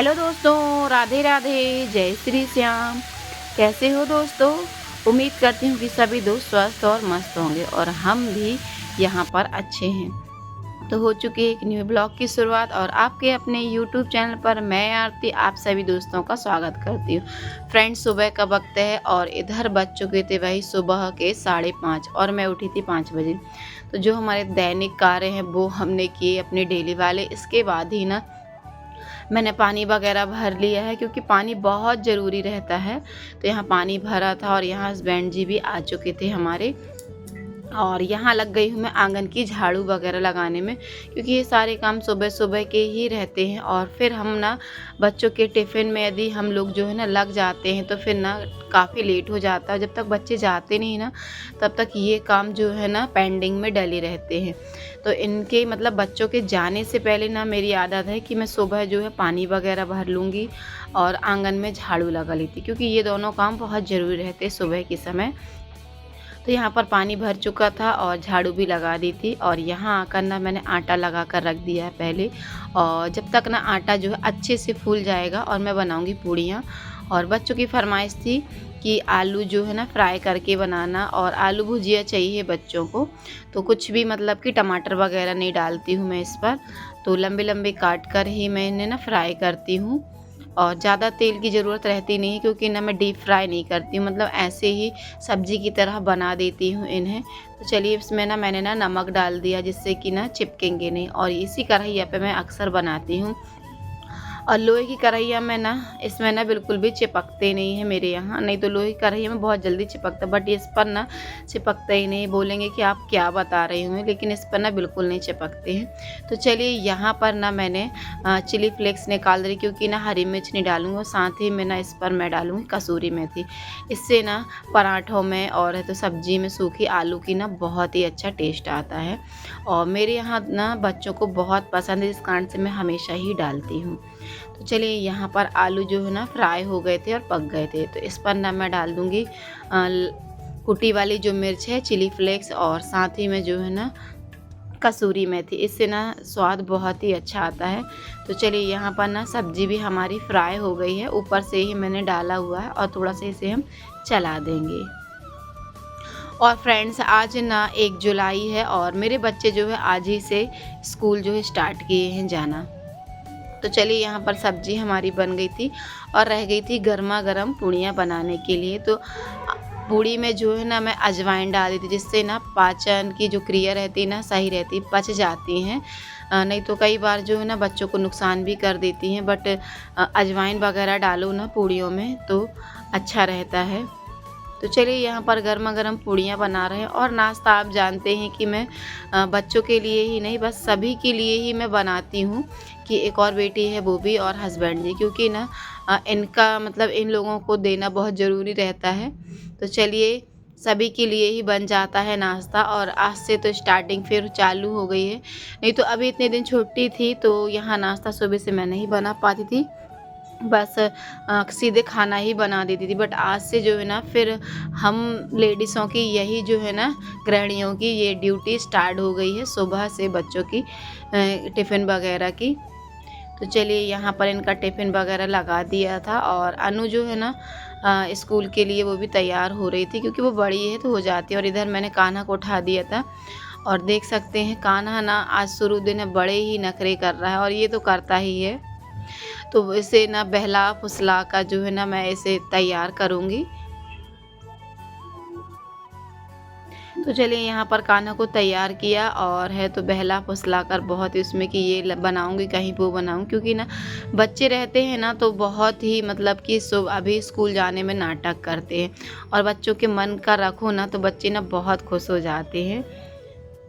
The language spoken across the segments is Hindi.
हेलो दोस्तों, राधे राधे, जय श्री श्याम। कैसे हो दोस्तों? उम्मीद करती हूँ कि सभी दोस्त स्वस्थ और मस्त होंगे और हम भी यहाँ पर अच्छे हैं। तो हो चुकी है एक न्यू ब्लॉग की शुरुआत और आपके अपने यूट्यूब चैनल पर मैं आरती आप सभी दोस्तों का स्वागत करती हूँ। फ्रेंड्स, सुबह का वक्त है और इधर बज चुके थे वही सुबह के 5:30 और मैं उठी थी 5 बजे। तो जो हमारे दैनिक कार्य हैं वो हमने किए अपने डेली वाले। इसके बाद ही ना मैंने पानी वगैरह भर लिया है क्योंकि पानी बहुत ज़रूरी रहता है। तो यहाँ पानी भरा था और यहाँ हस्बैंड जी भी आ चुके थे हमारे और यहाँ लग गई हूँ मैं आंगन की झाड़ू वगैरह लगाने में, क्योंकि ये सारे काम सुबह सुबह के ही रहते हैं। और फिर हम ना बच्चों के टिफ़िन में यदि हम लोग जो है ना लग जाते हैं तो फिर ना काफ़ी लेट हो जाता है। जब तक बच्चे जाते नहीं ना तब तक ये काम जो है ना पेंडिंग में डले रहते हैं। तो इनके मतलब बच्चों के जाने से पहले ना मेरी आदत है कि मैं सुबह जो है पानी वगैरह भर लूँगी और आंगन में झाड़ू लगा लेती, क्योंकि ये दोनों काम बहुत ज़रूरी रहते हैं सुबह के समय। तो यहाँ पर पानी भर चुका था और झाड़ू भी लगा दी थी और यहाँ आकर ना मैंने आटा लगा कर रख दिया है पहले। और जब तक ना आटा जो है अच्छे से फूल जाएगा और मैं बनाऊँगी पूड़ियाँ। और बच्चों की फरमाइश थी कि आलू जो है ना फ्राई करके बनाना और आलू भुजिया चाहिए बच्चों को। तो कुछ भी मतलब कि टमाटर वगैरह नहीं डालती हूँ मैं इस पर, तो लंबे लंबे काट कर ही मैं इन्हें ना फ्राई करती हूँ। और ज़्यादा तेल की ज़रूरत रहती नहीं है क्योंकि ना मैं डीप फ्राई नहीं करती हूँ, मतलब ऐसे ही सब्ज़ी की तरह बना देती हूँ इन्हें। तो चलिए इसमें ना मैंने ना नमक डाल दिया जिससे कि ना चिपकेंगे नहीं, और इसी कढ़ाई पे मैं अक्सर बनाती हूँ। और लोहे की कढ़ाइयाँ में ना इसमें ना बिल्कुल भी चिपकते नहीं है मेरे यहाँ, नहीं तो लोहे की कढ़ाई में बहुत जल्दी चिपकता, बट इस पर ना चिपकता ही नहीं। बोलेंगे कि आप क्या बता रही हुई, लेकिन इस पर ना बिल्कुल नहीं चिपकते हैं। तो चलिए यहाँ पर ना मैंने चिली फ्लेक्स निकाल दी क्योंकि ना हरी मिर्च नहीं डालूँगी और साथ ही में ना इस पर मैं डालूँगी कसूरी मेथी। इससे ना पराठों में और है तो सब्जी में सूखी आलू की ना बहुत ही अच्छा टेस्ट आता है और मेरे यहाँ ना बच्चों को बहुत पसंद है, इस कारण से मैं हमेशा ही डालती हूँ। तो चलिए यहाँ पर आलू जो है ना फ्राई हो गए थे और पक गए थे, तो इस पर ना मैं डाल दूँगी कुटी वाली जो मिर्च है चिली फ्लेक्स और साथ ही में जो है ना कसूरी मेथी। इससे ना स्वाद बहुत ही अच्छा आता है। तो चलिए यहाँ पर ना सब्ज़ी भी हमारी फ्राई हो गई है, ऊपर से ही मैंने डाला हुआ है और थोड़ा सा इसे हम चला देंगे। और फ्रेंड्स, आज ना 1 जुलाई है और मेरे बच्चे जो है आज ही से स्कूल जो है स्टार्ट किए हैं जाना। तो चलिए यहाँ पर सब्ज़ी हमारी बन गई थी और रह गई थी गर्मा गर्म पूड़ियाँ बनाने के लिए। तो पूड़ी में जो है ना मैं अजवाइन डाल दी थी जिससे ना पाचन की जो क्रिया रहती है ना सही रहती, पच जाती हैं। नहीं तो कई बार जो है ना बच्चों को नुकसान भी कर देती हैं, बट अजवाइन वगैरह डालो ना पूड़ियों में तो अच्छा रहता है। तो चलिए यहाँ पर गर्मा गर्म पूड़ियाँ बना रहे हैं और नाश्ता आप जानते हैं कि मैं बच्चों के लिए ही नहीं बस सभी के लिए ही मैं बनाती हूँ, कि एक और बेटी है वो भी और हस्बैंड जी, क्योंकि ना इनका मतलब इन लोगों को देना बहुत ज़रूरी रहता है। तो चलिए सभी के लिए ही बन जाता है नाश्ता और आज से तो स्टार्टिंग फिर चालू हो गई है। नहीं तो अभी इतने दिन छुट्टी थी तो यहाँ नाश्ता सुबह से मैं नहीं बना पाती थी, बस सीधे खाना ही बना देती थी। बट आज से जो है ना फिर हम लेडीज़ों की यही जो है ना गृहिणियों की ये ड्यूटी स्टार्ट हो गई है सुबह से बच्चों की टिफ़िन वगैरह की। तो चलिए यहाँ पर इनका टिफ़िन वगैरह लगा दिया था और अनु जो है ना स्कूल के लिए वो भी तैयार हो रही थी क्योंकि वो बड़ी है तो हो जाती है। और इधर मैंने कान्हा को उठा दिया था और देख सकते हैं कान्हा ना आज शुरू दिन है बड़े ही नखरे कर रहा है और ये तो करता ही है। तो इसे ना बहला फुसला कर जो है ना मैं इसे तैयार करूँगी। तो चलिए यहाँ पर कान्हा को तैयार किया और है तो बहला फुसला कर बहुत ही उसमें कि ये बनाऊँगी कहीं वो बनाऊँ, क्योंकि ना बच्चे रहते हैं ना तो बहुत ही मतलब कि अभी स्कूल जाने में नाटक करते हैं और बच्चों के मन का रखो ना तो बच्चे ना बहुत खुश हो जाते हैं।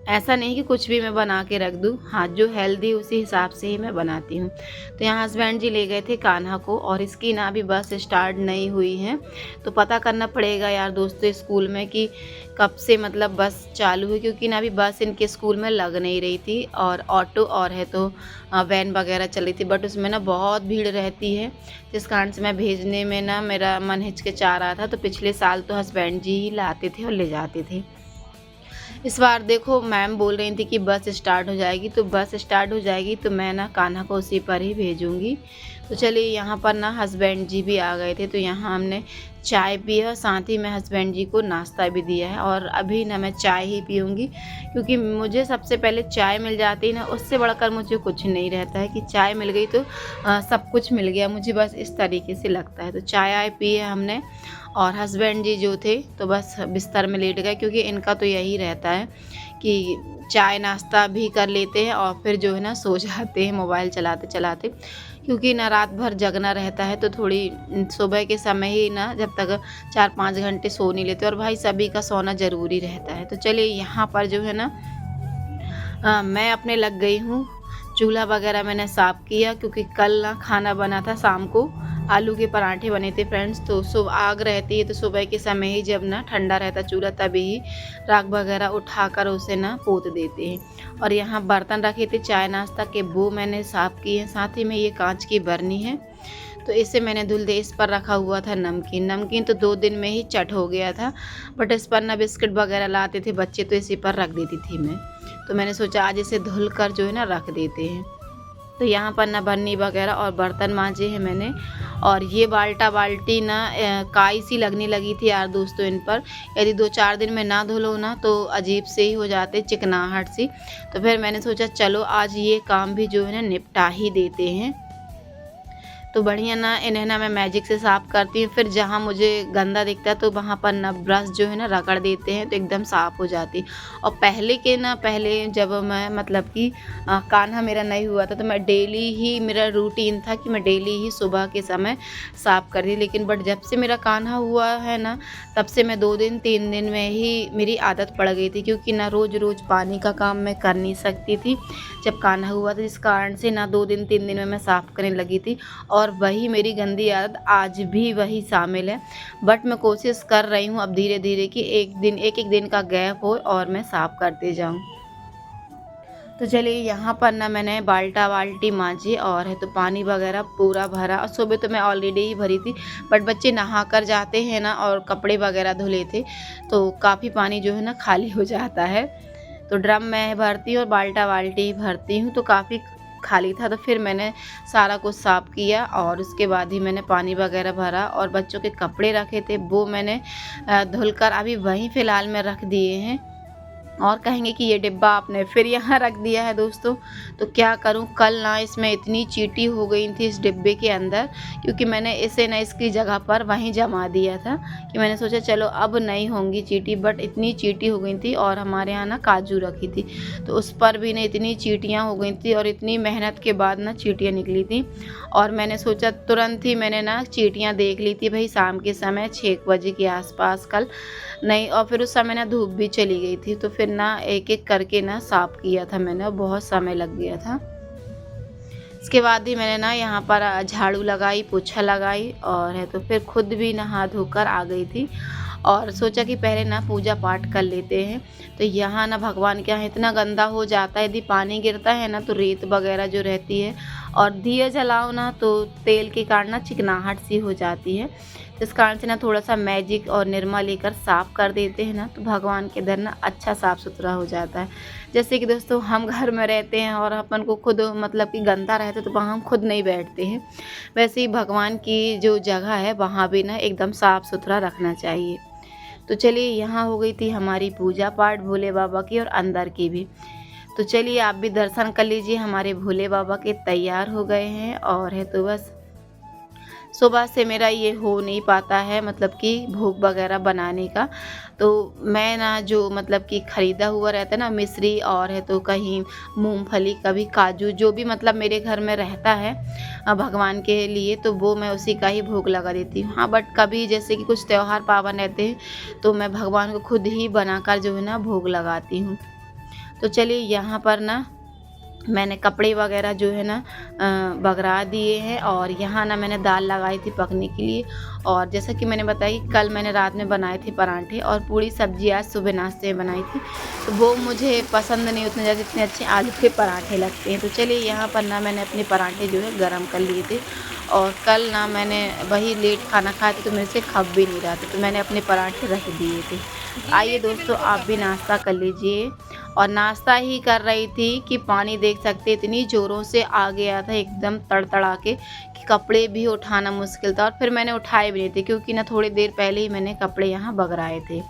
ऐसा नहीं कि कुछ भी मैं बना के रख दूँ, हाँ जो हेल्दी उसी हिसाब से ही मैं बनाती हूँ। तो यहाँ हस्बैंड जी ले गए थे कान्हा को और इसकी ना अभी बस स्टार्ट नहीं हुई है, तो पता करना पड़ेगा यार दोस्तों स्कूल में कि कब से मतलब बस चालू है, क्योंकि ना अभी बस इनके स्कूल में लग नहीं रही थी और ऑटो और है तो वैन वगैरह चल रही थी, बट उसमें ना बहुत भीड़ रहती है जिस कारण से मैं भेजने में ना मेरा मन हिचकिचा रहा था। तो पिछले साल तो हस्बैंड जी ही लाते थे और ले जाते थे। इस बार देखो मैम बोल रही थी कि बस स्टार्ट हो जाएगी, तो बस स्टार्ट हो जाएगी तो मैं ना कान्हा को उसी पर ही भेजूँगी। तो चलिए यहाँ पर ना हस्बैंड जी भी आ गए थे, तो यहाँ हमने चाय पी है और साथ ही मैं हस्बैंड जी को नाश्ता भी दिया है। और अभी ना मैं चाय ही पीऊँगी, क्योंकि मुझे सबसे पहले चाय मिल जाती है ना, उससे बढ़कर मुझे कुछ नहीं रहता है कि चाय मिल गई तो सब कुछ मिल गया, मुझे बस इस तरीके से लगता है। तो चाय आय पी है हमने, और हस्बैंड जी जो थे तो बस बिस्तर में लेट गए, क्योंकि इनका तो यही रहता है कि चाय नाश्ता भी कर लेते हैं और फिर जो है ना सो जाते हैं मोबाइल चलाते चलाते, क्योंकि ना रात भर जगना रहता है, तो थोड़ी सुबह के समय ही ना जब तक 4-5 घंटे सो नहीं लेते, और भाई सभी का सोना ज़रूरी रहता है। तो चलिए यहाँ पर जो है ना मैं अपने लग गई हूँ। चूल्हा वगैरह मैंने साफ़ किया, क्योंकि कल ना खाना बना था शाम को, आलू के पराठे बने थे फ्रेंड्स। तो सुबह आग रहती है, तो सुबह के समय ही जब ना ठंडा रहता चूल्हा तभी ही राख वगैरह उठाकर उसे ना पोत देते हैं। और यहाँ बर्तन रखे थे चाय नाश्ता के, वो मैंने साफ़ किए हैं। साथ ही में ये कांच की बरनी है, तो इसे मैंने धुल दे। इस पर रखा हुआ था नमकीन तो 2 दिन में ही चट हो गया था, बट इस पर ना बिस्किट वगैरह लाते थे बच्चे, तो इसी पर रख देती थी मैं। तो मैंने सोचा आज इसे धुल कर जो है ना रख देते हैं। तो यहाँ पर ना बर्नी वगैरह और बर्तन मांजे हैं मैंने। और ये बाल्टी ना काई सी लगने लगी थी यार दोस्तों इन पर, यदि 2-4 दिन में ना धुलो ना तो अजीब से ही हो जाते, चिकनाहट सी। तो फिर मैंने सोचा चलो आज ये काम भी जो है ना निपटा ही देते हैं। तो बढ़िया ना इन्हें ना मैं मैजिक से साफ़ करती हूँ, फिर जहाँ मुझे गंदा दिखता है तो वहाँ पर ना ब्रश जो है ना रगड़ देते हैं, तो एकदम साफ़ हो जाती। और पहले जब मैं मतलब कि कान्हा मेरा नहीं हुआ था, तो मैं डेली ही, मेरा रूटीन था कि मैं डेली ही सुबह के समय साफ़ करती। लेकिन बट जब से मेरा कान्हा हुआ है ना, तब से मैं 2 दिन 3 दिन में ही मेरी आदत पड़ गई थी, क्योंकि ना रोज़ रोज़ पानी का काम मैं कर नहीं सकती थी जब कान्हा हुआ था, जिस कारण से ना 2 दिन 3 दिन में मैं साफ़ करने लगी थी। और वही मेरी गंदी आदत आज भी वही शामिल है, बट मैं कोशिश कर रही हूँ अब धीरे धीरे कि एक दिन का गैप हो और मैं साफ़ करते जाऊँ। तो चलिए यहाँ पर ना मैंने बाल्टी मांजी, और है तो पानी वगैरह पूरा भरा। और सुबह तो मैं ऑलरेडी ही भरी थी, बट बच्चे नहा कर जाते हैं ना और कपड़े वगैरह धुले थे, तो काफ़ी पानी जो है ना खाली हो जाता है। तो ड्रम मैं भरती हूँ और बाल्टी भरती हूँ, तो काफ़ी खाली था। तो फिर मैंने सारा कुछ साफ़ किया और उसके बाद ही मैंने पानी वगैरह भरा। और बच्चों के कपड़े रखे थे वो मैंने धुलकर अभी वहीं फ़िलहाल में रख दिए हैं। और कहेंगे कि ये डिब्बा आपने फिर यहाँ रख दिया है दोस्तों, तो क्या करूँ, कल ना इसमें इतनी चींटी हो गई थी इस डिब्बे के अंदर, क्योंकि मैंने इसे ना इसकी जगह पर वहीं जमा दिया था कि मैंने सोचा चलो अब नहीं होंगी चींटी, बट इतनी चींटी हो गई थी। और हमारे यहाँ ना काजू रखी थी, तो उस पर भी ना इतनी चींटियाँ हो गई थी, और इतनी मेहनत के बाद ना चींटियाँ निकली थी। और मैंने सोचा तुरंत ही मैंने ना चींटियाँ देख ली थी भाई शाम के समय 6 बजे के आसपास कल नहीं, और फिर उस समय ना धूप भी चली गई थी, तो फिर ना एक एक करके ना साफ़ किया था मैंने, और बहुत समय लग गया था। इसके बाद ही मैंने ना यहाँ पर झाड़ू लगाई, पोछा लगाई, और है तो फिर खुद भी नहा धोकर आ गई थी। और सोचा कि पहले ना पूजा पाठ कर लेते हैं। तो यहाँ ना भगवान के यहाँ इतना गंदा हो जाता है, यदि पानी गिरता है ना तो रेत वगैरह जो रहती है, और दिया जलाओ ना तो तेल के कारण ना चिकनाहट सी हो जाती है। तो इस कारण से ना थोड़ा सा मैजिक और निरमा लेकर साफ़ कर देते हैं ना, तो भगवान के दर ना अच्छा साफ़ सुथरा हो जाता है। जैसे कि दोस्तों हम घर में रहते हैं और अपन को खुद मतलब कि गंदा रहता है तो वहाँ हम खुद नहीं बैठते हैं, वैसे ही भगवान की जो जगह है वहाँ भी ना एकदम साफ़ सुथरा रखना चाहिए। तो चलिए यहाँ हो गई थी हमारी पूजा पाठ भोले बाबा की, और अंदर की भी। तो चलिए आप भी दर्शन कर लीजिए, हमारे भोले बाबा के तैयार हो गए हैं। और है तो बस सुबह से मेरा ये हो नहीं पाता है मतलब कि भोग वगैरह बनाने का, तो मैं ना जो मतलब कि ख़रीदा हुआ रहता है ना मिश्री, और है तो कहीं मूंगफली, कभी काजू, जो भी मतलब मेरे घर में रहता है भगवान के लिए, तो वो मैं उसी का ही भोग लगा देती हूँ। हाँ, बट कभी जैसे कि कुछ त्यौहार पावन रहते हैं तो मैं भगवान को खुद ही बनाकर जो है ना भोग लगाती हूँ। तो चलिए यहाँ पर ना मैंने कपड़े वगैरह जो है ना बगरा दिए हैं, और यहाँ ना मैंने दाल लगाई थी पकने के लिए। और जैसा कि मैंने बताई कल मैंने रात में बनाए थे पराठे, और पूरी सब्जी आज सुबह नाश्ते में बनाई थी, तो वो मुझे पसंद नहीं उतने ज़्यादा जितने अच्छे आलू के पराठे लगते हैं। तो चलिए यहाँ पर ना मैंने अपने पराठे जो है गरम कर लिए थे, और कल ना मैंने वही लेट खाना खाया था तो मेरे से खप भी नहीं रहा था, तो मैंने अपने पराठे रख दिए थे। आइए दोस्तों आप भी नाश्ता कर लीजिए। और नाश्ता ही कर रही थी कि पानी देख सकते इतनी ज़ोरों से आ गया था एकदम तड़तड़ा के कि कपड़े भी उठाना मुश्किल था। और फिर मैंने उठाए भी नहीं थे क्योंकि ना थोड़ी देर पहले ही मैंने कपड़े यहाँ बगराए थे।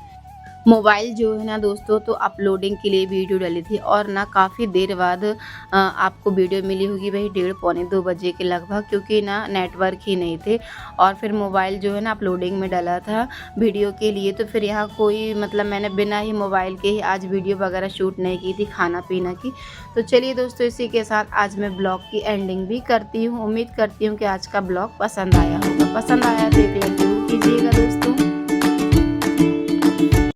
मोबाइल जो है ना दोस्तों तो अपलोडिंग के लिए वीडियो डाली थी और ना काफ़ी देर बाद आपको वीडियो मिली होगी वही 1:30 पौने 2 बजे के लगभग, क्योंकि ना नेटवर्क ही नहीं थे। और फिर मोबाइल जो है ना अपलोडिंग में डाला था वीडियो के लिए, तो फिर यहाँ कोई मतलब मैंने बिना ही मोबाइल के ही आज वीडियो वगैरह शूट नहीं की थी खाना पीना की। तो चलिए दोस्तों, इसी के साथ आज मैं ब्लॉग की एंडिंग भी करती हूँ। उम्मीद करती हूँ कि आज का ब्लॉग पसंद आया होगा। पसंद आया तो एक लाइक ज़रूर कीजिएगा दोस्तों।